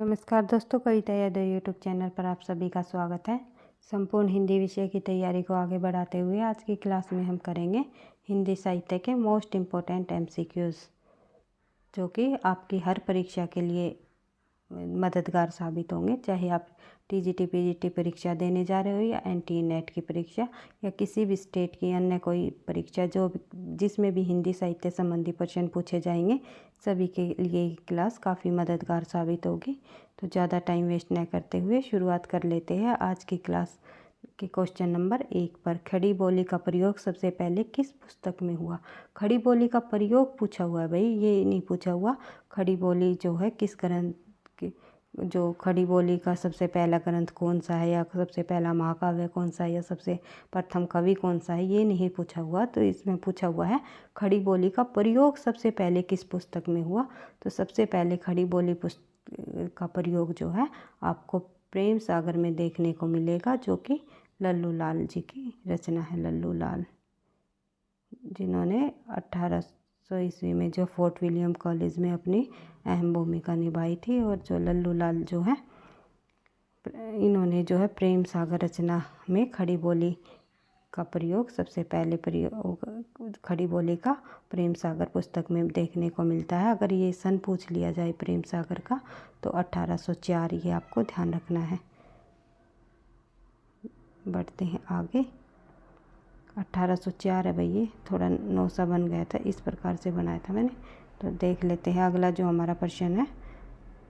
नमस्कार दोस्तों, कविता Yadav YouTube channel पर आप सभी का स्वागत है। संपूर्ण हिंदी विषय की तैयारी को आगे बढ़ाते हुए आज की क्लास में हम करेंगे हिंदी साहित्य के मोस्ट इम्पोर्टेंट एमसीक्यूज़, जो कि आपकी हर परीक्षा के लिए मददगार साबित होंगे। चाहे आप टीजीटी पीजीटी परीक्षा देने जा रहे हो या एनटीए नेट की परीक्षा या किसी भी स्टेट की अन्य कोई परीक्षा जिसमें भी हिंदी साहित्य संबंधी प्रश्न पूछे जाएंगे, सभी के लिए ये क्लास काफ़ी मददगार साबित होगी। तो ज़्यादा टाइम वेस्ट न करते हुए शुरुआत कर लेते हैं आज की क्लास के क्वेश्चन नंबर 1 पर। खड़ी बोली का प्रयोग सबसे पहले किस पुस्तक में हुआ? खड़ी बोली का प्रयोग पूछा हुआ है भाई, ये नहीं पूछा हुआ खड़ी बोली जो है किस ग्रंथ की, जो खड़ी बोली का सबसे पहला ग्रंथ कौन सा है या सबसे पहला महाकाव्य कौन सा है या सबसे प्रथम कवि कौन सा है, ये नहीं पूछा हुआ। तो इसमें पूछा हुआ है खड़ी बोली का प्रयोग सबसे पहले किस पुस्तक में हुआ। तो सबसे पहले खड़ी बोली का प्रयोग जो है आपको प्रेम सागर में देखने को मिलेगा, जो कि लल्लू लाल जी की रचना है। लल्लू लाल, जिन्होंने 1800 ईस्वी में जो फोर्ट विलियम कॉलेज में अपनी अहम भूमिका निभाई थी, और जो लल्लू लाल जो है इन्होंने जो है प्रेम सागर रचना में खड़ी बोली का प्रयोग सबसे पहले प्रयोग खड़ी बोली का प्रेम सागर पुस्तक में देखने को मिलता है। अगर ये सन पूछ लिया जाए प्रेम सागर का तो 1804, ये आपको ध्यान रखना है। बढ़ते हैं आगे। 1804 है भाई, ये थोड़ा 9 सा बन गया था, इस प्रकार से बनाया था मैंने। तो देख लेते हैं अगला जो हमारा प्रश्न है।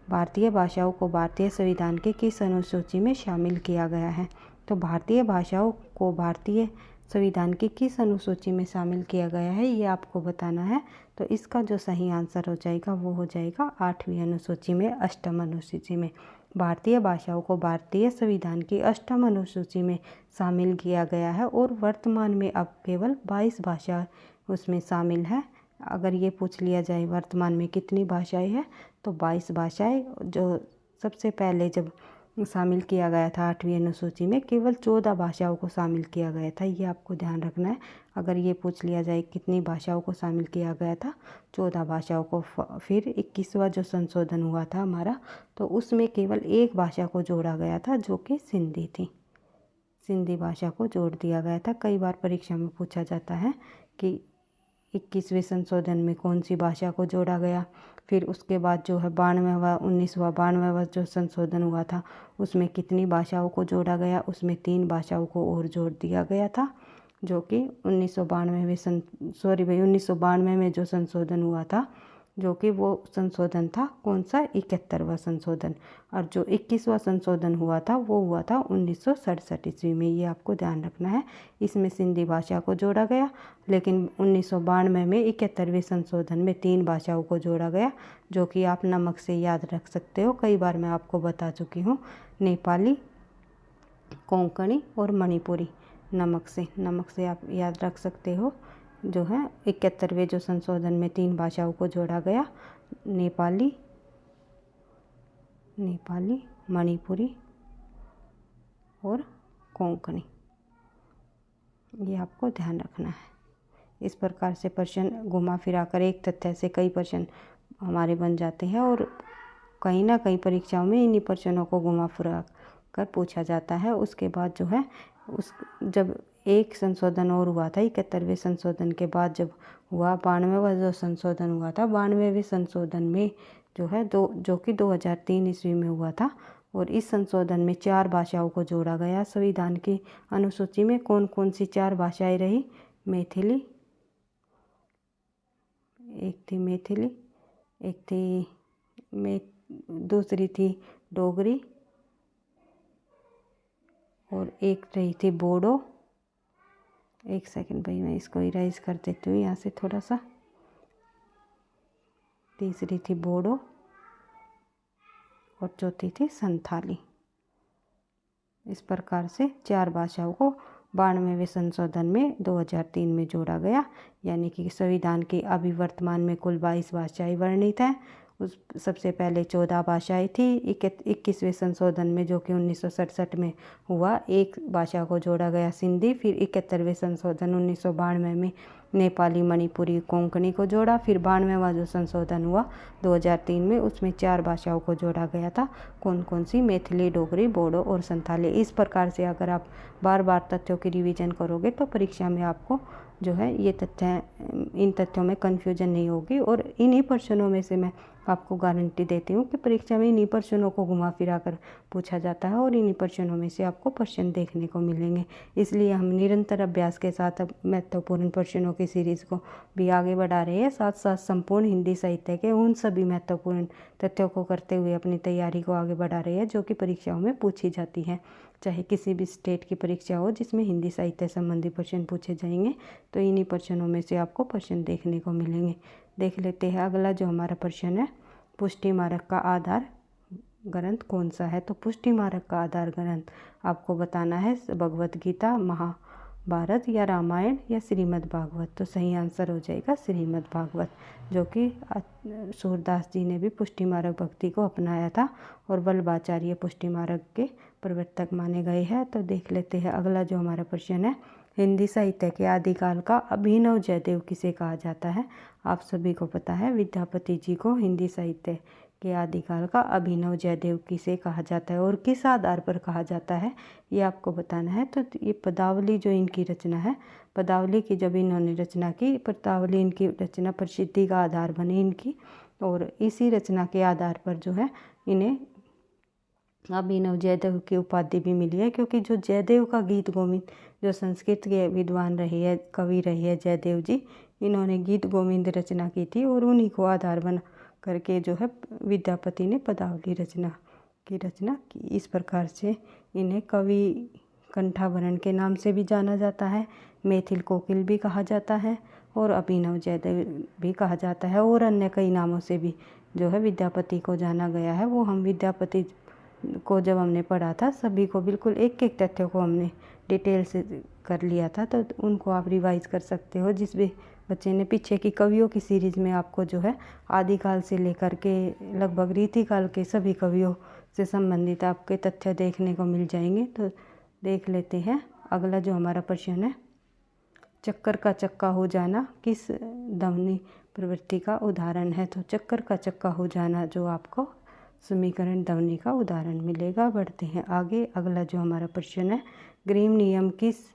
भारतीय भाषाओं को भारतीय संविधान के किस अनुसूची में शामिल किया गया है? तो भारतीय भाषाओं को भारतीय संविधान की किस अनुसूची में शामिल किया गया है, ये आपको बताना है। तो इसका जो सही आंसर हो जाएगा वो हो जाएगा 8वीं अनुसूची में, अष्टम अनुसूची में। भारतीय भाषाओं को भारतीय संविधान की अष्टम अनुसूची में शामिल किया गया है, और वर्तमान में अब केवल 22 भाषा उसमें शामिल है। अगर ये पूछ लिया जाए वर्तमान में कितनी भाषाएं हैं, तो 22 भाषाएं। जो सबसे पहले जब शामिल किया गया था 8वीं अनुसूची में, केवल 14 भाषाओं को शामिल किया गया था, ये आपको ध्यान रखना है। अगर ये पूछ लिया जाए कितनी भाषाओं को शामिल किया गया था, 14 भाषाओं को। फिर 21वां जो संशोधन हुआ था हमारा, तो उसमें केवल एक भाषा को जोड़ा गया था, जो कि सिंधी थी। सिंधी भाषा को जोड़ दिया गया था। कई बार परीक्षा में पूछा जाता है कि 21वें संशोधन में कौन सी भाषा को जोड़ा गया। फिर उसके बाद जो है 1992वां जो संशोधन हुआ था, उसमें कितनी भाषाओं को जोड़ा गया, उसमें 3 भाषाओं को और जोड़ दिया गया था, जो कि 1992 में जो संशोधन हुआ था, जो कि वो संशोधन था कौन सा, 71वां संशोधन। और जो 21वां संशोधन हुआ था वो हुआ था 1967 ईस्वी में, ये आपको ध्यान रखना है। इसमें सिंधी भाषा को जोड़ा गया, लेकिन 1992 में 71वें संशोधन में 3 भाषाओं को जोड़ा गया, जो कि आप नमक से याद रख सकते हो। कई बार मैं आपको बता चुकी हूँ, नेपाली, कोंकणी और मणिपुरी। नमक से आप याद रख सकते हो। जो है 71वें जो संशोधन में 3 भाषाओं को जोड़ा गया, नेपाली, मणिपुरी और कोंकणी, ये आपको ध्यान रखना है। इस प्रकार से प्रश्न घुमा फिरा कर एक तथ्य से कई प्रश्न हमारे बन जाते हैं, और कहीं ना कहीं परीक्षाओं में इन्हीं प्रश्नों को घुमा फिरा कर पूछा जाता है। उसके बाद जो है जब एक संशोधन और हुआ था, 71वें संशोधन के बाद जब हुआ 92वां जो संशोधन हुआ था, 92वें संशोधन में जो है जो कि 2003 ईस्वी में हुआ था, और इस संशोधन में 4 भाषाओं को जोड़ा गया। संविधान की अनुसूची में कौन कौन सी 4 भाषाएं रही? मैथिली, एक थी मैथिली, एक थी दूसरी थी डोगरी, और एक रही थी बोडो। एक सेकंड भाई, मैं इसको इरेज कर देती हूँ यहाँ से थोड़ा सा। तीसरी थी बोडो और चौथी थी संथाली। इस प्रकार से 4 भाषाओं को 92वें संशोधन में 2003 में जोड़ा गया, यानी कि संविधान की अभी वर्तमान में कुल 22 भाषाएं वर्णित हैं। उस सबसे पहले 14 भाषाएं थी। 21वें संशोधन में, जो कि 1967 में हुआ, एक भाषा को जोड़ा गया सिंधी। फिर 71वें संशोधन 1992 में नेपाली, मणिपुरी, कोंकणी को जोड़ा। फिर 92वां जो संशोधन हुआ 2003 में, उसमें 4 भाषाओं को जोड़ा गया था। कौन कौन सी? मैथिली, डोगरी, बोडो और संथाली। इस प्रकार से अगर आप बार बार तथ्यों की रिवीजन करोगे तो परीक्षा में आपको जो है ये इन तथ्यों में कन्फ्यूजन नहीं होगी। और इन्हीं प्रश्नों में से मैं आपको गारंटी देती हूँ कि परीक्षा में इन्हीं प्रश्नों को घुमा फिरा कर पूछा जाता है और इन्हीं प्रश्नों में से आपको प्रश्न देखने को मिलेंगे। इसलिए हम निरंतर अभ्यास के साथ अब महत्वपूर्ण प्रश्नों की सीरीज़ को भी आगे बढ़ा रहे हैं, साथ साथ संपूर्ण हिंदी साहित्य के उन सभी महत्वपूर्ण तथ्यों को करते हुए अपनी तैयारी को आगे बढ़ा रहे हैं जो कि परीक्षाओं में पूछी जाती है। चाहे किसी भी स्टेट की परीक्षा हो जिसमें हिंदी साहित्य संबंधी प्रश्न पूछे जाएंगे तो इन्हीं प्रश्नों में से आपको प्रश्न देखने को मिलेंगे। देख लेते हैं अगला जो हमारा प्रश्न है, पुष्टि मार्ग का आधार ग्रंथ कौन सा है? तो पुष्टि मार्ग का आधार ग्रंथ आपको बताना है भगवत गीता, महाभारत या रामायण या श्रीमद् भागवत। तो सही आंसर हो जाएगा श्रीमद् भागवत, जो कि सूरदास जी ने भी पुष्टि मार्ग भक्ति को अपनाया था और वल्लभाचार्य पुष्टि मार्ग के प्रवर्तक माने गए हैं। तो देख लेते हैं अगला जो हमारा प्रश्न है, हिंदी साहित्य के आदिकाल का अभिनव जयदेव किसे कहा जाता है? आप सभी को पता है विद्यापति जी को हिंदी साहित्य के आदिकाल का अभिनव जयदेव किसे कहा जाता है और किस आधार पर कहा जाता है ये आपको बताना है। तो ये पदावली जो इनकी रचना है, पदावली की जब इन्होंने रचना की, पदावली इनकी रचना प्रसिद्धि का आधार बनी इनकी, और इसी रचना के आधार पर जो है इन्हें अभिनव जयदेव की उपाधि भी मिली है। क्योंकि जो जयदेव का गीत गोविंद, जो संस्कृत के विद्वान रहे है, कवि रहे है जयदेव जी, इन्होंने गीत गोविंद रचना की थी और उन्हीं को आधार बना करके जो है विद्यापति ने पदावली रचना की। इस प्रकार से इन्हें कवि कंठाभरण के नाम से भी जाना जाता है, मैथिल कोकिल भी कहा जाता है और अभिनव जयदेव भी कहा जाता है, और अन्य कई नामों से भी जो है विद्यापति को जाना गया है। वो हम विद्यापति को जब हमने पढ़ा था सभी को बिल्कुल एक एक तथ्यों को हमने डिटेल से कर लिया था, तो उनको आप रिवाइज कर सकते हो। जिस भी बच्चे ने पीछे की कवियों की सीरीज़ में आपको जो है आदिकाल से लेकर के लगभग रीतिकाल के सभी कवियों से संबंधित आपके तथ्य देखने को मिल जाएंगे। तो देख लेते हैं अगला जो हमारा प्रश्न है, चक्कर का चक्का हो जाना किस ध्वनि प्रवृत्ति का उदाहरण है? तो चक्कर का चक्का हो जाना जो आपको समीकरण ध्वनि का उदाहरण मिलेगा। बढ़ते हैं आगे, अगला जो हमारा प्रश्न है, ग्रीम नियम किस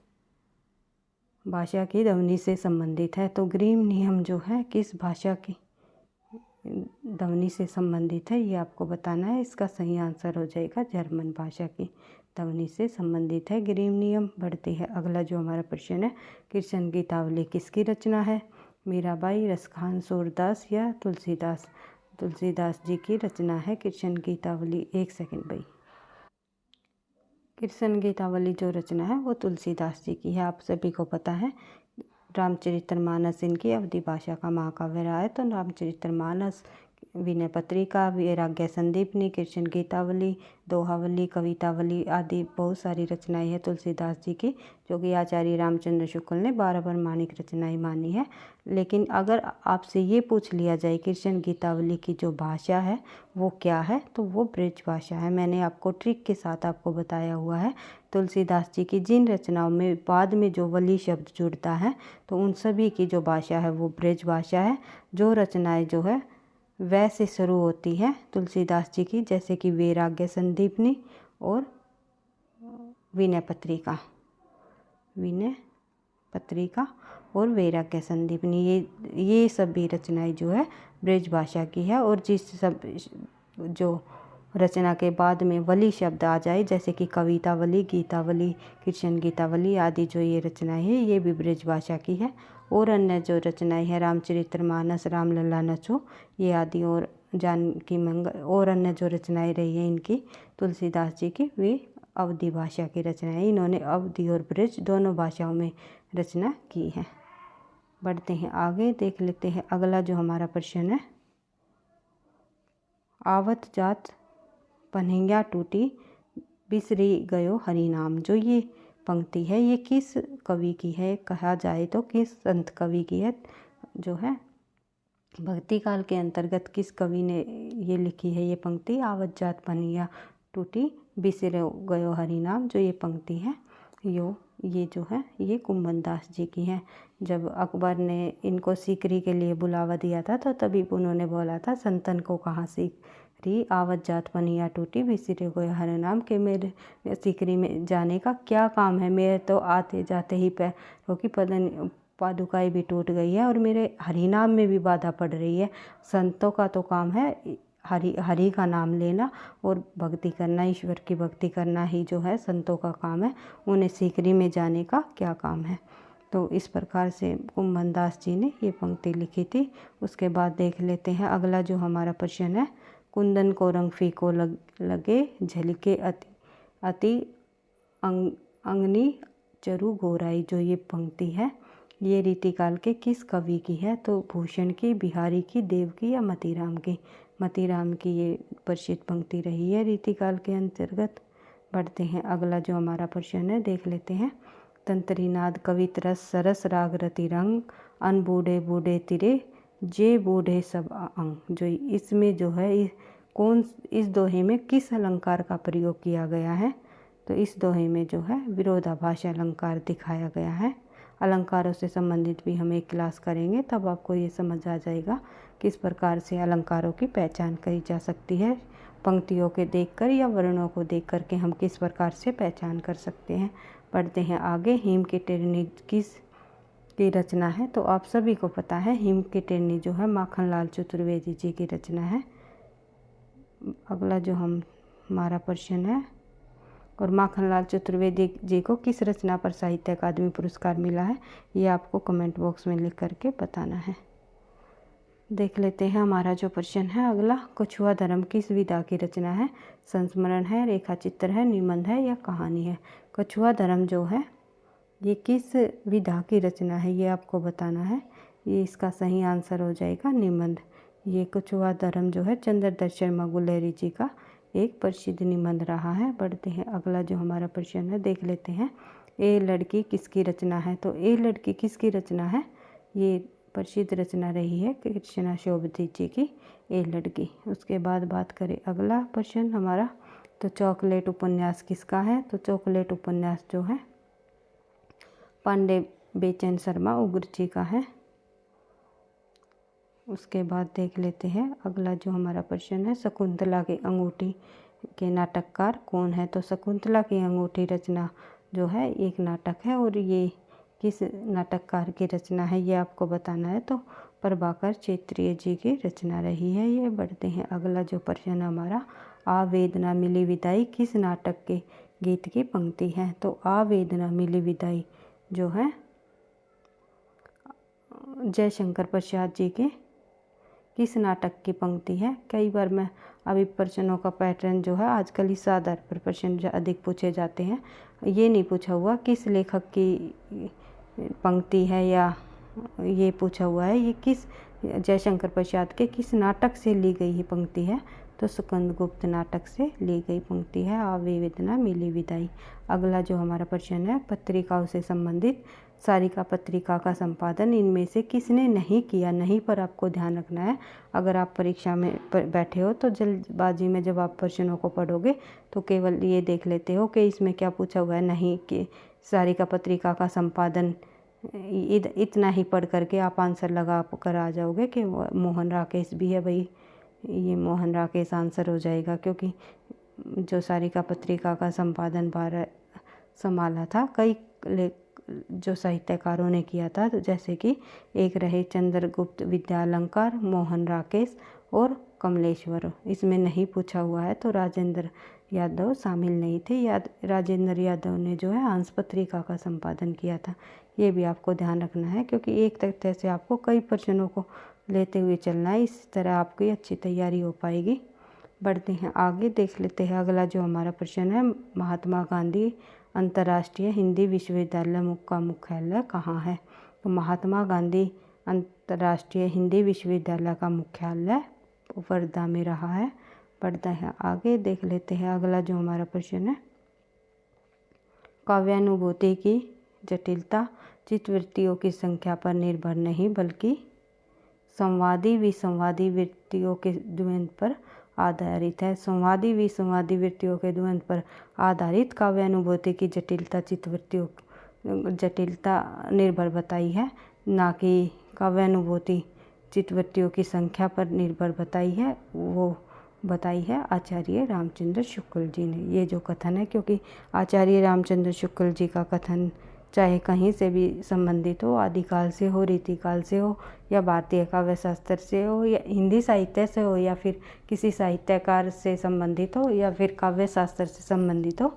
भाषा की ध्वनि से संबंधित है? तो ग्रीम नियम जो है किस भाषा की ध्वनि से संबंधित है ये आपको बताना है। इसका सही आंसर हो जाएगा जर्मन भाषा की ध्वनि से संबंधित है ग्रीम नियम। बढ़ते हैं अगला जो हमारा प्रश्न है, कृष्ण गीतावली किसकी रचना है? मीराबाई, रसखान, सूरदास या तुलसीदास? तुलसीदास जी की रचना है कृष्ण गीतावली। एक सेकंड भाई। कृष्ण गीतावली जो रचना है वो तुलसीदास जी की है। आप सभी को पता है रामचरितमानस इनकी अवधी भाषा का महाकाव्य रहा है। तो रामचरितमानस, विनय पत्रिका, वैराग्य संदीपनी, कृष्ण गीतावली, दोहावली, कवितावली आदि बहुत सारी रचनाएं हैं तुलसीदास जी की, जो कि आचार्य रामचंद्र शुक्ल ने 12 प्रमाणिक रचनाएं मानी है। लेकिन अगर आपसे ये पूछ लिया जाए कृष्ण गीतावली की जो भाषा है वो क्या है, तो वो ब्रज भाषा है। मैंने आपको ट्रिक के साथ आपको बताया हुआ है। तुलसीदास जी की जिन रचनाओं में बाद में जो वली शब्द जुड़ता है तो उन सभी की जो भाषा है वो ब्रज भाषा है। जो रचनाएं जो है वैसे शुरू होती है तुलसीदास जी की, जैसे कि वैराग्य संदीपनी और विनय पत्रिका और वैराग्य संदीपनी, ये सभी रचनाएं जो है ब्रज भाषा की है। और जिस सब जो रचना के बाद में वली शब्द आ जाए, जैसे कि कवितावली, गीतावली, कृष्ण गीतावली आदि जो ये रचनाएं हैं ये भी ब्रज भाषा की है। और अन्य जो रचनाएं हैं रामचरितमानस, रामलला नचो ये आदि, और जानकी मंगल और अन्य जो रचनाएं रही हैं इनकी तुलसीदास जी की, वे अवधी भाषा की रचनाएं। इन्होंने अवधी और ब्रज दोनों भाषाओं में रचना की है। बढ़ते हैं आगे, देख लेते हैं अगला जो हमारा प्रश्न है, आवत जात पन्हैया टूटी बिसरी गयो हरि नाम। जो ये पंक्ति है ये किस कवि की है? कहा जाए तो किस संत कवि की है? जो है भक्ति काल के अंतर्गत किस कवि ने ये लिखी है ये पंक्ति, आवत जात पन्हैया टूटी बिसरे गयो हरि नाम। जो ये पंक्ति है ये जो है ये कुम्भन दास जी की हैं। जब अकबर ने इनको सीकरी के लिए बुलावा दिया था तो तभी उन्होंने बोला था, संतन को कहाँ सीकरी आवत जात पनिया टूटी बिसरे को हर नाम, के मेरे सीकरी में जाने का क्या काम है, मेरे तो आते जाते ही पैरों की पादुकाएं भी टूट गई है और मेरे हरिनाम में भी बाधा पड़ रही है। संतों का तो काम है हरि का नाम लेना और भक्ति करना, ईश्वर की भक्ति करना ही जो है संतों का काम है, उन्हें सीकरी में जाने का क्या काम है। तो इस प्रकार से कुम्भन दास जी ने ये पंक्ति लिखी थी। उसके बाद देख लेते हैं अगला जो हमारा प्रश्न है, कुंदन को रंग फीको लगे झलके अति अंगनी चरु गोराई। जो ये पंक्ति है ये रीतिकाल के किस कवि की है, तो भूषण की, बिहारी की, देव की या मतीराम की। मतीराम की ये प्रसिद्ध पंक्ति रही है रीतिकाल के अंतर्गत। बढ़ते हैं अगला जो हमारा प्रश्न है, देख लेते हैं। तंत्रीनाद कवित रस सरस राग रति रंग अन बूढ़े बूढ़े तिरे जे बूढ़े सब अंग। जो इसमें जो है इस दोहे में किस अलंकार का प्रयोग किया गया है, तो इस दोहे में जो है विरोधाभास अलंकार दिखाया गया है। अलंकारों से संबंधित भी हम एक क्लास करेंगे, तब आपको ये समझ आ जाएगा किस प्रकार से अलंकारों की पहचान करी जा सकती है। पंक्तियों के देखकर या वर्णों को देख कर के हम किस प्रकार से पहचान कर सकते हैं। पढ़ते हैं आगे। हिम की टेरनी किस की रचना है, तो आप सभी को पता है हिम की टेरनी जो है माखनलाल चतुर्वेदी जी की रचना है। अगला जो हमारा प्रश्न है, और माखनलाल चतुर्वेदी जी को किस रचना पर साहित्य अकादमी पुरस्कार मिला है, ये आपको कमेंट बॉक्स में लिख करके बताना है। देख लेते हैं हमारा जो प्रश्न है अगला, कछुआ धर्म किस विधा की रचना है। संस्मरण है, रेखा चित्र है, निबंध है या कहानी है। कछुआ धर्म जो है ये किस विधा की रचना है, ये आपको बताना है। ये इसका सही आंसर हो जाएगा निबंध। ये कछुआ धर्म जो है चंद्रदत्त शर्मा गुलेरी जी का एक प्रसिद्ध निबंध रहा है। बढ़ते हैं अगला जो हमारा प्रश्न है, देख लेते हैं। ए लड़की किसकी रचना है, तो ए लड़की किसकी रचना है, ये प्रसिद्ध रचना रही है कृष्णा शोभती जी की ए लड़की। उसके बाद बात करें अगला प्रश्न हमारा, तो चॉकलेट उपन्यास किसका है, तो चॉकलेट उपन्यास जो है पांडे बेचैन शर्मा उग्र जी का है। उसके बाद देख लेते हैं अगला जो हमारा प्रश्न है, शकुंतला की अंगूठी के नाटककार कौन है, तो शकुंतला की अंगूठी रचना जो है एक नाटक है और ये किस नाटककार की रचना है, ये आपको बताना है। तो प्रभाकर क्षेत्रीय जी की रचना रही है ये। बढ़ते हैं अगला जो प्रश्न हमारा, आवेदना मिली विदाई किस नाटक के गीत की पंक्ति है, तो आवेदना मिली विदाई जो है जयशंकर प्रसाद जी के किस नाटक की पंक्ति है। कई बार मैं अभी प्रश्नों का पैटर्न जो है आजकल इस आधार पर प्रश्न अधिक पूछे जाते हैं, ये नहीं पूछा हुआ किस लेखक की पंक्ति है, या ये पूछा हुआ है ये किस जयशंकर प्रसाद के किस नाटक से ली गई पंक्ति है, तो स्कंदगुप्त नाटक से ली गई पंक्ति है आवेदना मिली विदाई। अगला जो हमारा प्रश्न है, पत्रिकाओं से संबंधित सारिका पत्रिका का संपादन इनमें से किसने नहीं किया। नहीं पर आपको ध्यान रखना है, अगर आप परीक्षा में बैठे हो तो जल्दबाजी में जब आप प्रश्नों को पढ़ोगे तो केवल ये देख लेते हो कि इसमें क्या पूछा हुआ है, नहीं कि सारिका पत्रिका का संपादन, इतना ही पढ़ करके आप आंसर लगा कर आ जाओगे कि मोहन राकेश भी है। भाई ये मोहन राकेश आंसर हो जाएगा, क्योंकि जो सारिका पत्रिका का संपादन संभाला था कई जो साहित्यकारों ने किया था, तो जैसे कि एक रहे चंद्रगुप्त विद्यालंकार, मोहन राकेश और कमलेश्वर। इसमें नहीं पूछा हुआ है तो राजेंद्र यादव शामिल नहीं थे। राजेंद्र यादव ने जो है हंस पत्रिका का संपादन किया था, ये भी आपको ध्यान रखना है, क्योंकि एक तथ्य से आपको कई प्रश्नों को लेते हुए चलना है, इस तरह आपकी अच्छी तैयारी हो पाएगी। बढ़ते हैं आगे, देख लेते हैं अगला जो हमारा प्रश्न है, महात्मा गांधी अंतर्राष्ट्रीय हिंदी विश्वविद्यालय का मुख्यालय कहाँ है, तो महात्मा गांधी अंतर्राष्ट्रीय हिंदी विश्वविद्यालय का मुख्यालय वर्धा में रहा है। बढ़ते हैं आगे, देख लेते हैं अगला जो हमारा प्रश्न है, काव्यानुभूति की जटिलता चित्तवृत्तियों की संख्या पर निर्भर नहीं बल्कि संवादी विसंवादी वृत्तियों के द्वंद्व पर आधारित है। संवादी विसंवादी वृत्तियों के द्वंद्व पर आधारित काव्यानुभूति की जटिलता चित्तवृत्तियों जटिलता निर्भर बताई है, ना कि काव्यानुभूति चित्तवृत्तियों की संख्या पर निर्भर बताई है, वो बताई है आचार्य रामचंद्र शुक्ल जी ने। ये जो कथन है, क्योंकि आचार्य रामचंद्र शुक्ल जी का कथन चाहे कहीं से भी संबंधित हो, आदिकाल से हो, रीतिकाल से हो, या भारतीय काव्य शास्त्र से हो, या हिंदी साहित्य से हो, या फिर किसी साहित्यकार से संबंधित हो, या फिर काव्य शास्त्र से संबंधित हो,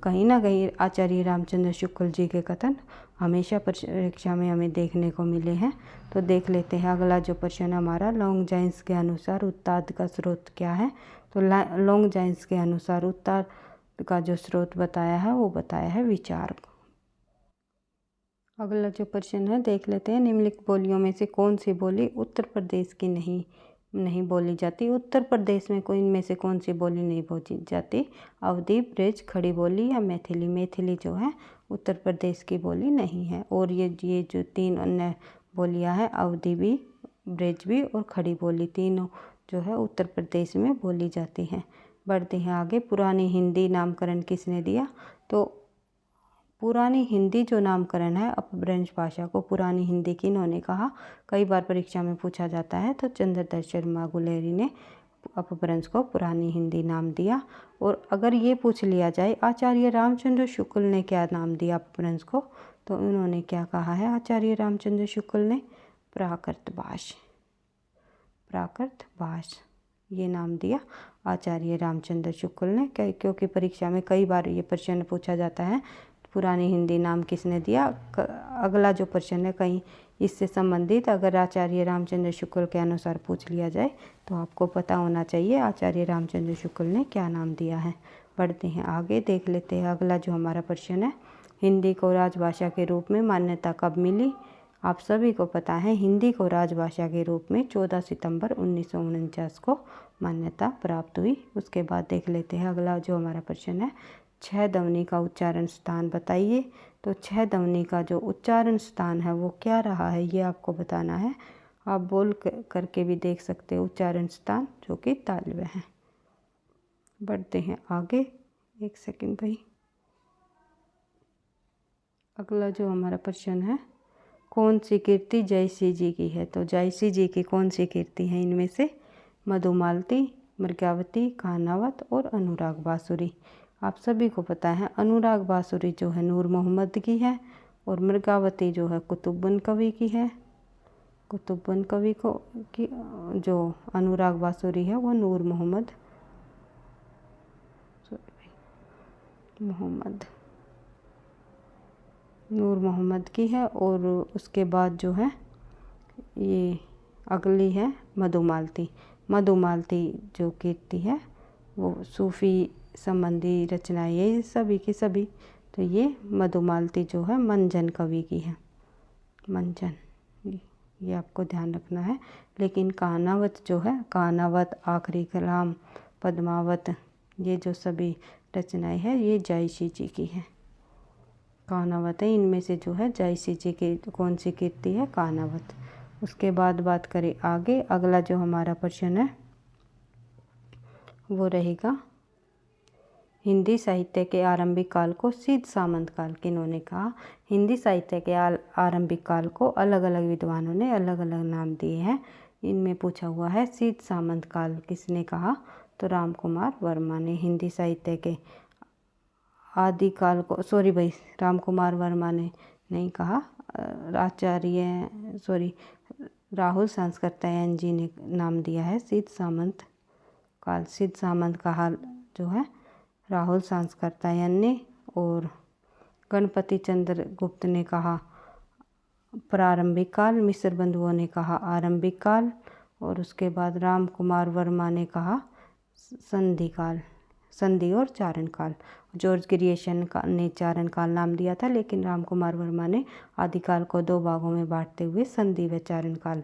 कहीं ना कहीं आचार्य रामचंद्र शुक्ल जी के कथन हमेशा परीक्षा में हमें देखने को मिले हैं। तो देख लेते हैं अगला जो प्रश्न हमारा, लॉन्गजाइन्स के अनुसार उत्ताद का स्रोत क्या है। तो लॉन्गजाइन्स के अनुसार उत्ताद का जो स्रोत बताया है वो बताया है विचार। अगला जो प्रश्न है देख लेते हैं, निम्नलिखित बोलियों में से कौन सी बोली उत्तर प्रदेश की नहीं बोली जाती। उत्तर प्रदेश में कोई इनमें से कौन सी बोली नहीं बोली जाती? अवधी, ब्रज, खड़ी बोली या मैथिली। मैथिली जो है उत्तर प्रदेश की बोली नहीं है। और ये जो 3 अन्य बोलियां हैं, अवधी भी, ब्रज भी और खड़ी बोली, तीनों जो है उत्तर प्रदेश में बोली जाती हैं। बढ़ते हैं आगे, पुरानी हिंदी नामकरण किसने दिया? तो पुरानी हिंदी जो नामकरण है, अपभ्रंश भाषा को पुरानी हिंदी किन्होंने कहा? कई बार परीक्षा में पूछा जाता है। तो चंद्रधर शर्मा गुलेरी ने अपभ्रंश को पुरानी हिंदी नाम दिया। और अगर ये पूछ लिया जाए आचार्य रामचंद्र शुक्ल ने क्या नाम दिया अपभ्रंश को, तो उन्होंने क्या कहा है आचार्य रामचंद्र शुक्ल ने? प्राकृत भाष ये नाम दिया आचार्य रामचंद्र शुक्ल ने। क्योंकि परीक्षा में कई बार ये प्रश्न पूछा जाता है, पुरानी हिंदी नाम किसने दिया। अगला जो प्रश्न है कहीं इससे संबंधित अगर आचार्य रामचंद्र शुक्ल के अनुसार पूछ लिया जाए तो आपको पता होना चाहिए आचार्य रामचंद्र शुक्ल ने क्या नाम दिया है। बढ़ते हैं आगे, देख लेते हैं अगला जो हमारा प्रश्न है, हिंदी को राजभाषा के रूप में मान्यता कब मिली? आप सभी को पता है हिंदी को राजभाषा के रूप में 14 सितंबर 1949 को मान्यता प्राप्त हुई। उसके बाद देख लेते हैं अगला जो हमारा प्रश्न है, 6 ध्वनि का उच्चारण स्थान बताइए। तो 6 ध्वनि का जो उच्चारण स्थान है वो क्या रहा है, ये आपको बताना है। आप बोल करके भी देख सकते हो उच्चारण स्थान, जो कि तालव्य है। बढ़ते हैं आगे, एक सेकंड भाई। अगला जो हमारा प्रश्न है, कौन सी कीर्ति जयसी जी की है? तो जयसी जी की कौन सी कीर्ति है इनमें से? मधुमालती, मृगावती, कानावत और अनुराग बांसुरी। आप सभी को पता है अनुराग बांसुरी जो है नूर मोहम्मद की है, और मृगावती जो है कुतुबुन कवि की है। कुतुबुन कवि को की जो अनुराग बांसुरी है वो नूर मोहम्मद की है। और उसके बाद जो है ये अगली है मधुमालती जो कीर्ति है वो सूफी संबंधी रचनाएं ये सभी की सभी। तो ये मधुमालती जो है मंजन कवि की है, मंजन, ये आपको ध्यान रखना है। लेकिन कानावत जो है, कानावत, आखिरी कलाम, पद्मावत, ये जो सभी रचनाएं हैं ये जयसी जी की है। कानावत है इनमें से जो है जयसी जी की कौन सी कीर्ति है? कानावत। उसके बाद बात करें आगे, अगला जो हमारा प्रश्न है वो रहेगा, हिंदी साहित्य के आरंभिक काल को सिद्ध सामंत काल किन्होंने कहा? हिंदी साहित्य के आरंभिक काल को अलग अलग विद्वानों ने अलग अलग नाम दिए हैं। इनमें पूछा हुआ है सिद्ध सामंत काल किसने कहा? तो राम कुमार वर्मा ने। हिंदी साहित्य के आदिकाल को, राम कुमार वर्मा ने नहीं कहा, राहुल सांस्कृत्यायन जी ने नाम दिया है सिद्ध सामंत काल। सिद्ध सामंत काल जो है राहुल सांस्कृत्यायन ने, और गणपति चंद्र गुप्त ने कहा प्रारंभिक काल, मिस्र बंधुओं ने कहा आरंभिक काल, और उसके बाद राम कुमार वर्मा ने कहा संधि और चारण काल। जॉर्ज ग्रियर्सन ने चारण काल नाम दिया था, लेकिन राम कुमार वर्मा ने आदिकाल को 2 भागों में बांटते हुए संधि व चारण काल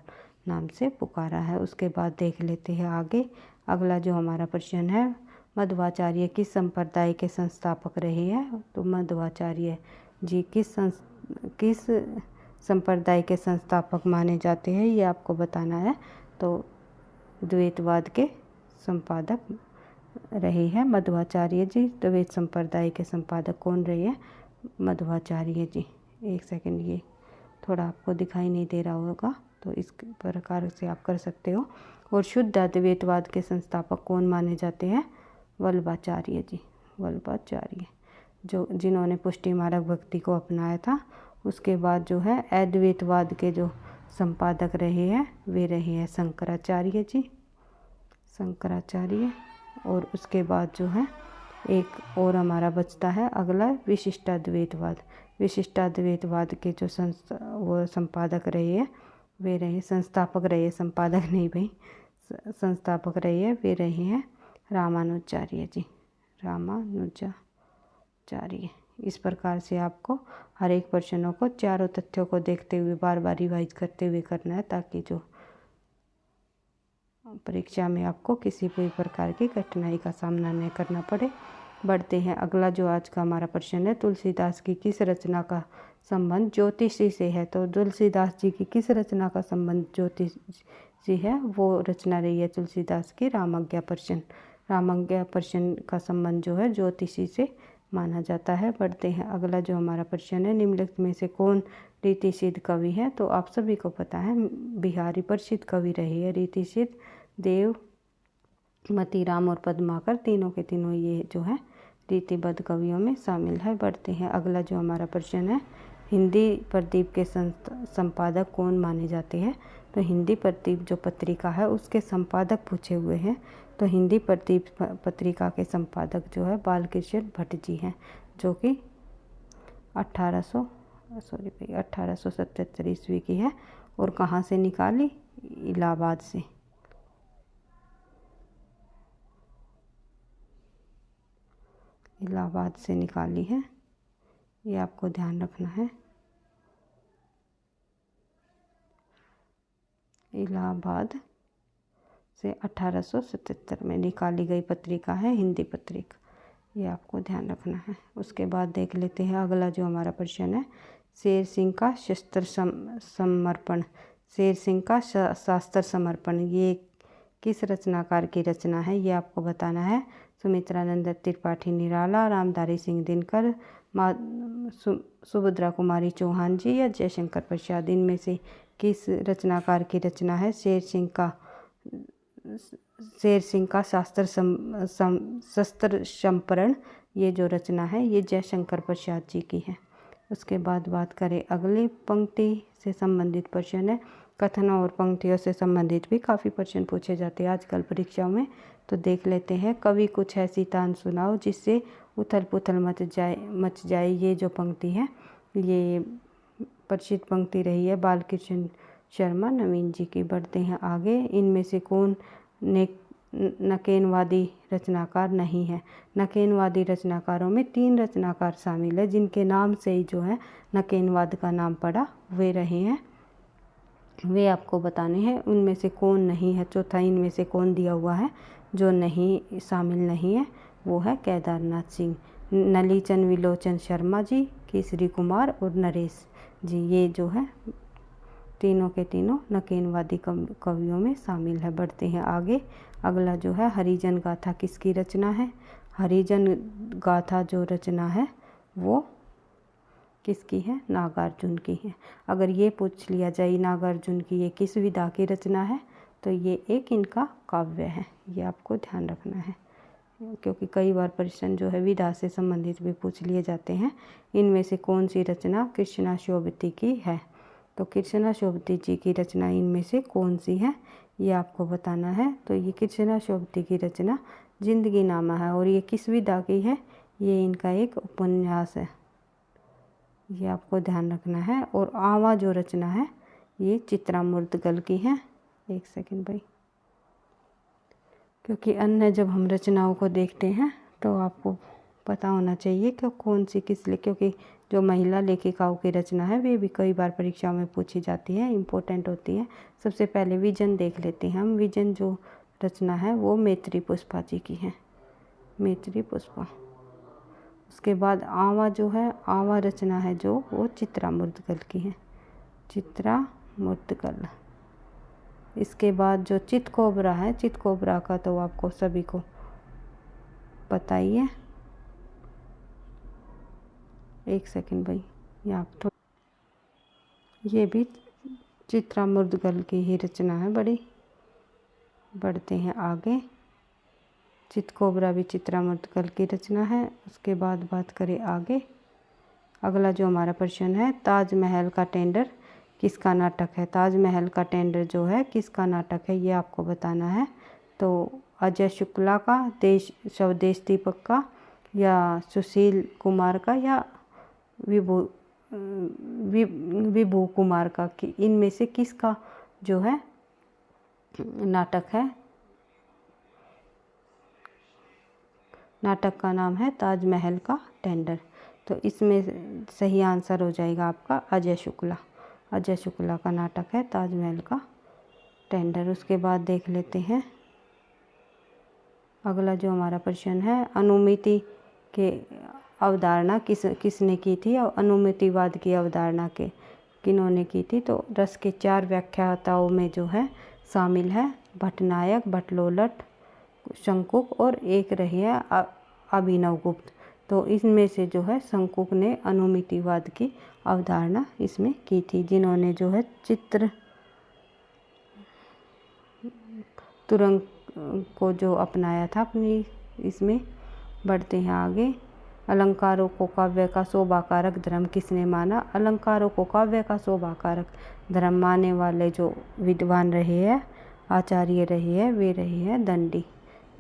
नाम से पुकारा है। उसके बाद देख लेते हैं आगे, अगला जो हमारा प्रश्न है, मध्वाचार्य किस संप्रदाय के संस्थापक रहे हैं? तो मध्वाचार्य जी किस संप्रदाय के संस्थापक माने जाते हैं, ये आपको बताना है। तो द्वैतवाद के संपादक रहे हैं मध्वाचार्य जी। द्वैत संप्रदाय के संपादक कौन रहे हैं? मध्वाचार्य जी। एक सेकंड, ये थोड़ा आपको दिखाई नहीं दे रहा होगा, तो इस प्रकार से आप कर सकते हो। और शुद्ध अद्वैतवाद के संस्थापक कौन माने जाते हैं? वल्लभाचार्य जी, वल्लभाचार्य, जो जिन्होंने पुष्टि मार्ग भक्ति को अपनाया था। उसके बाद जो है अद्वैतवाद के जो संपादक रहे हैं वे रहे हैं शंकराचार्य जी, शंकराचार्य। और उसके बाद जो है एक और हमारा बचता है अगला विशिष्टाद्वैतवाद। विशिष्टाद्वैतवाद के जो वो संपादक रहे हैं वे रहे, संस्थापक रहे, संपादक नहीं भाई, संस्थापक रहे हैं वे रहे हैं रामानुजाचार्य जी, रामानुजाचार्य। इस प्रकार से आपको हर एक प्रश्नों को चारों तथ्यों को देखते हुए बार बार रिवाइज करते हुए करना है, ताकि जो परीक्षा में आपको किसी भी प्रकार की कठिनाई का सामना नहीं करना पड़े। बढ़ते हैं, अगला जो आज का हमारा प्रश्न है, तुलसीदास की किस रचना का संबंध ज्योतिषी से है? तो तुलसीदास जी की किस रचना का संबंध ज्योतिषी है? वो रचना रही है तुलसीदास की रामाज्ञा प्रश्न। रामाज्ञा प्रश्न का संबंध जो है ज्योतिषी से माना जाता है। बढ़ते हैं, अगला जो हमारा प्रश्न है, निम्नलिखित में से कौन रीतिसिद्ध कवि है? तो आप सभी को पता है बिहारी प्रसिद्ध कवि रहे हैं रीतिसिद्ध, देव, मतीराम और पद्माकर, तीनों के तीनों ये जो है रीतिबद्ध कवियों में शामिल है। बढ़ते हैं, अगला जो हमारा प्रश्न है, हिंदी प्रदीप के संपादक कौन माने जाते हैं? तो हिंदी प्रदीप जो पत्रिका है उसके संपादक पूछे हुए हैं। तो हिंदी प्रदीप पत्रिका के संपादक जो है बालकृष्ण भट्ट जी हैं, जो कि 1877 ईस्वी की है। और कहाँ से निकाली? इलाहाबाद से। इलाहाबाद से निकाली है, ये आपको ध्यान रखना है। इलाहाबाद से 1877 में निकाली गई पत्रिका है हिंदी पत्रिका, ये आपको ध्यान रखना है। उसके बाद देख लेते हैं अगला जो हमारा प्रश्न है, शेर सिंह का शस्त्र समर्पण। शेर सिंह का शास्त्र समर्पण ये किस रचनाकार की रचना है? ये आपको बताना है। सुमित्रानंद त्रिपाठी निराला, रामधारी सिंह दिनकर, सुभद्रा कुमारी चौहान जी या जयशंकर प्रसाद, इनमें से किस रचनाकार की रचना है? शेर सिंह का शस्त्र समर्पण, ये जो रचना है ये जयशंकर प्रसाद जी की है। उसके बाद बात करें अगली पंक्ति से संबंधित प्रश्न है। कथनों और पंक्तियों से संबंधित भी काफ़ी प्रश्न पूछे जाते हैं आजकल परीक्षाओं में, तो देख लेते हैं। कवि कुछ ऐसी तान सुनाओ जिससे उथल पुथल मच जाए। ये जो पंक्ति है ये प्रसिद्ध पंक्ति रही है बालकृष्ण शर्मा नवीन जी की। बढ़ते हैं आगे, इनमें से कौन नकेनवादी रचनाकार नहीं है? नकेनवादी रचनाकारों में 3 रचनाकार शामिल है जिनके नाम से ही जो है नकेनवाद का नाम पड़ा, वे रहे हैं, वे आपको बताने हैं। उनमें से कौन नहीं है? चौथा इनमें से कौन दिया हुआ है जो नहीं शामिल नहीं है? वो है केदारनाथ सिंह, नलीचन विलोचन शर्मा जी, केसरी कुमार और नरेश जी, ये जो है तीनों के तीनों नकेनवादी कवियों में शामिल है। बढ़ते हैं आगे, अगला जो है हरिजन गाथा किसकी रचना है? हरिजन गाथा जो रचना है वो किसकी है? नागार्जुन की है। अगर ये पूछ लिया जाए नागार्जुन की ये किस विधा की रचना है, तो ये एक इनका काव्य है, ये आपको ध्यान रखना है, क्योंकि कई बार प्रश्न जो है विधा से संबंधित भी पूछ लिए जाते हैं। इनमें से कौन सी रचना कृष्णा शोभती की है? तो कृष्णा शोभती जी की रचना इनमें से कौन सी है, ये आपको बताना है। तो ये कृष्णा शोभती की रचना जिंदगी नामा है, और ये किस विधा की है? ये इनका एक उपन्यास है, ये आपको ध्यान रखना है। और आवा जो रचना है ये चित्रामृतगल की है। एक सेकंड भाई, क्योंकि अन्य जब हम रचनाओं को देखते हैं तो आपको पता होना चाहिए कि कौन सी किस लिए, क्योंकि जो महिला लेखिकाओं की रचना है वे भी कई बार परीक्षा में पूछी जाती है, इम्पोर्टेंट होती है। सबसे पहले विजन देख लेते हैं हम। विजन जो रचना है वो मैत्री पुष्पा जी की है, मैत्री पुष्पा। उसके बाद आवा जो है, आवा रचना है जो वो चित्रामृतगल की है, चित्रामृतगल। इसके बाद जो चितकोबरा है, चितकोबरा का तो आपको सभी को पता ही है, एक सेकंड भाई, यहाँ ये भी चित्रा मुद्गल की ही रचना है बड़ी। बढ़ते हैं आगे। चितकोबरा भी चित्रा मुद्गल की रचना है। उसके बाद बात करें आगे, अगला जो हमारा प्रश्न है, ताजमहल का टेंडर किसका नाटक है। ताजमहल का टेंडर जो है किसका नाटक है, ये आपको बताना है। तो अजय शुक्ला का, स्वदेश दीपक का, या सुशील कुमार का, या विभू कुमार का, कि इनमें से किसका जो है नाटक है। नाटक का नाम है ताजमहल का टेंडर। तो इसमें सही आंसर हो जाएगा आपका अजय शुक्ला। अजय शुक्ला का नाटक है ताजमहल का टेंडर। उसके बाद देख लेते हैं अगला जो हमारा प्रश्न है, अनुमिति के अवधारणा किसने की थी, और अनुमितिवाद की अवधारणा किन्होंने की थी। तो रस के 4 व्याख्याताओं में जो है शामिल है भट्टनायक, भट्टलोलट, शंकुक और एक रही है अभिनवगुप्त। तो इसमें से जो है शंकुक ने अनुमितिवाद की अवधारणा इसमें की थी, जिन्होंने जो है चित्र तुरंग को जो अपनाया था अपनी इसमें। बढ़ते हैं आगे, अलंकारों को काव्य का शोभाकारक धर्म किसने माना। अलंकारों को काव्य का शोभाकारक धर्म मानने वाले जो विद्वान रहे हैं, आचार्य रहे हैं, वे रहे हैं दंडी।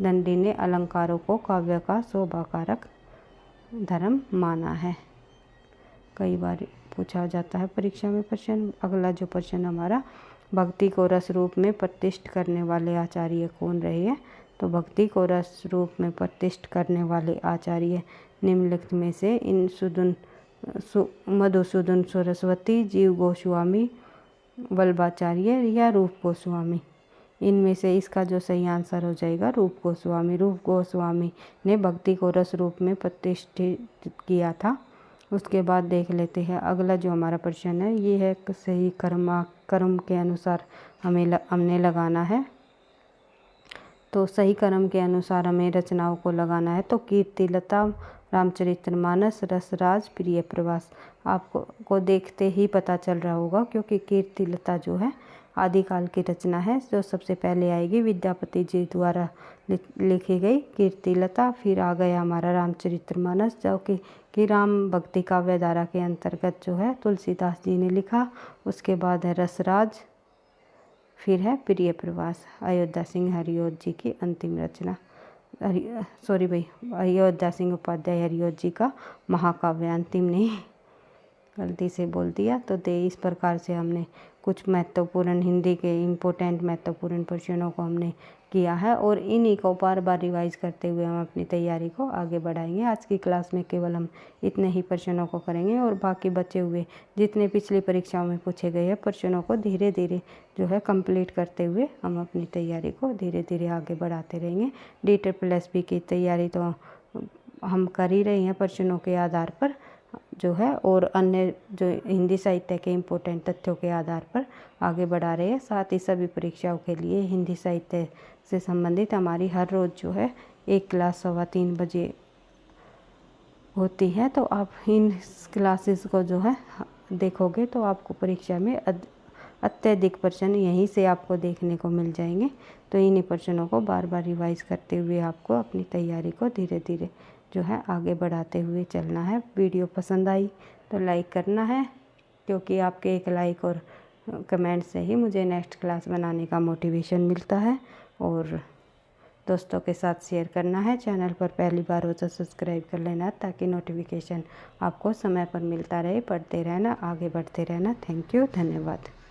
दंडी ने अलंकारों को काव्य का शोभाकारक धर्म माना है। कई बार पूछा जाता है परीक्षा में प्रश्न। अगला जो प्रश्न हमारा, भक्ति को रस रूप में प्रतिष्ठित करने वाले आचार्य कौन रहे हैं। तो भक्ति को रस रूप में प्रतिष्ठित करने वाले आचार्य निम्नलिखित में से मधुसूदन सरस्वती, जीव गोस्वामी, वल्लभाचार्य या रूप गोस्वामी। इनमें से इसका जो सही आंसर हो जाएगा रूप गोस्वामी। रूप गोस्वामी ने भक्ति को रस रूप में प्रतिष्ठित किया था। उसके बाद देख लेते हैं अगला जो हमारा प्रश्न है, ये है सही कर्म के अनुसार हमने लगाना है। तो सही कर्म के अनुसार हमें रचनाओं को लगाना है। तो कीर्तिलता, रामचरितमानस, रसराज, प्रिय प्रवास। आपको देखते ही पता चल रहा होगा, क्योंकि कीर्तिलता जो है आदिकाल की रचना है, जो सबसे पहले आएगी विद्यापति जी द्वारा लिखी गई कीर्तिलता। फिर आ गया हमारा रामचरितमानस, जो कि राम भक्ति काव्य धारा के अंतर्गत जो है तुलसीदास जी ने लिखा। उसके बाद है रसराज, फिर है प्रिय प्रवास, अयोध्या सिंह हरिऔध जी की अंतिम रचना। अयोध्या सिंह उपाध्याय हरिऔध जी का महाकाव्य, अंतिम नहीं, गलती से बोल दिया। तो इस प्रकार से हमने कुछ महत्वपूर्ण हिंदी के इम्पोर्टेंट महत्वपूर्ण प्रश्नों को हमने किया है, और इन्हीं को बार बार रिवाइज करते हुए हम अपनी तैयारी को आगे बढ़ाएंगे। आज की क्लास में केवल हम इतने ही प्रश्नों को करेंगे, और बाकी बचे हुए जितने पिछली परीक्षाओं में पूछे गए हैं प्रश्नों को धीरे धीरे जो है कंप्लीट करते हुए हम अपनी तैयारी को धीरे धीरे आगे बढ़ाते रहेंगे। DSSB की तैयारी तो हम कर ही रहे हैं प्रश्नों के आधार पर जो है, और अन्य जो हिंदी साहित्य के इम्पोर्टेंट तथ्यों के आधार पर आगे बढ़ा रहे हैं। साथ ही सभी परीक्षाओं के लिए हिंदी साहित्य से संबंधित हमारी हर रोज़ जो है एक क्लास 3:15 बजे होती है। तो आप इन क्लासेस को जो है देखोगे तो आपको परीक्षा में अत्यधिक प्रश्न यहीं से आपको देखने को मिल जाएंगे। तो इन्हीं प्रश्नों को बार बार रिवाइज करते हुए आपको अपनी तैयारी को धीरे धीरे जो है आगे बढ़ाते हुए चलना है। वीडियो पसंद आई तो लाइक करना है, क्योंकि आपके एक लाइक और कमेंट से ही मुझे नेक्स्ट क्लास बनाने का मोटिवेशन मिलता है। और दोस्तों के साथ शेयर करना है। चैनल पर पहली बार हो तो सब्सक्राइब कर लेना, ताकि नोटिफिकेशन आपको समय पर मिलता रहे। पढ़ते रहना, आगे बढ़ते रहना। थैंक यू, धन्यवाद।